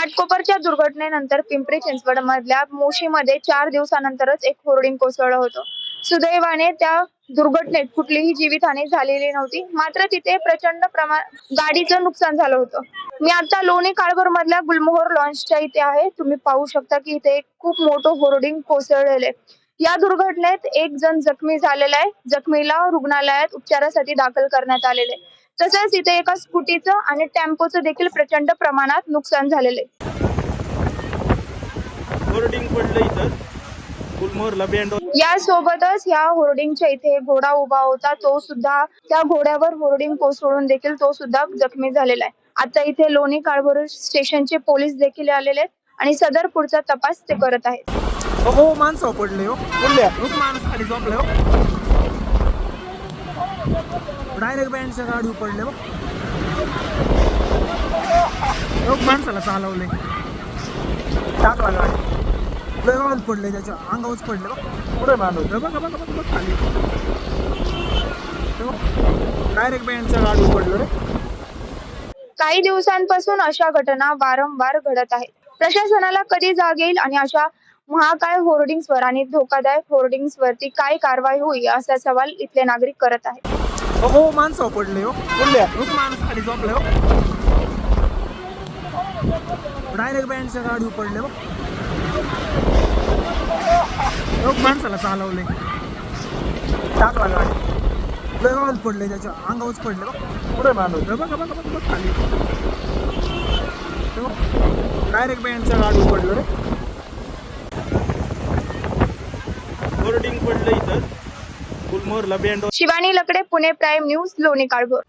घाटकोपरच्या दुर्घटनेनंतर पिंपरी चिंचवड मधल्या मोशीमध्ये 4 दिवसानंतरच एक होर्डिंग कोसळलं होतं. सुदैवाने त्या दुर्घटनेत कुठलीही जीवितहानी झालेली नव्हती. मात्र तिथे प्रचंड गाडीचं नुकसान झालं होतं. मी आता लोणी काळभोर मधल्या गुलमोहर लॉन्चच्या इथे आहे. तुम्ही पाहू शकता की इथे एक खूप मोठं होर्डिंग कोसळलेलं आहे. या दुर्घटनेत एक जण जखमी झालेला आहे. जखमीला रुग्णालयात उपचारासाठी दाखल करण्यात आलेले आहे. तसेच इथे एका स्कूटीचं आणि टेम्पोचं देखील प्रचंड प्रमाणात नुकसान झालेले आहे. होर्डिंग पडलं इथं गुलमोहरला बँड. यासोबतच या होर्डिंगच्या इथे घोडा उभा होता, तो सुद्धा त्या घोड्यावर होर्डिंग कोसळून देखील तो सुद्धा जखमी झालेला आहे. आता इथे लोणी काळभोर स्टेशनचे पोलीस देखील आलेले आहेत आणि सदर पुढचा तपास ते करत आहेत. हो माणसं पडले हो माणूस खाली झोपले हो. डायरेक्ट बँडच्या गाडी पडले हो. माणसाला चालवले टाकला गाडी गावात पडले त्याच्या अंगावरच पडले बघ. पुढे माणूस बघा बघा बघ बघ खाली डायरेक्ट बँडच्या गाडी पडलो रे. काही दिवसांपासून अशा घटना वारंवार घडत आहेत. प्रशासनाला कधी जाग येईल आणि अशा महाकाय होर्डिंग्सवर आणि धोकादायक होर्डिंग्सवरती काय कारवाई होईल असा सवाल इथले नागरिक करत आहेत. हो माणसं पडले हो. माणूस खाली झोपले हो. डायरेक्ट बँडच्या गाडी पडले बघ. माणसाला चालवले टाकला गाडी गावात पडले त्याच्या अंगावरच पडले बघ. पुढे माणूस बघा बघा बघ बघ खाली डायरेक्ट बँडच्या गाडी पडलो रे. होर्डिंग पडलं इथं गुलमोहरला band. Shivani Lakde, Pune prime news, Loni Kalbhor.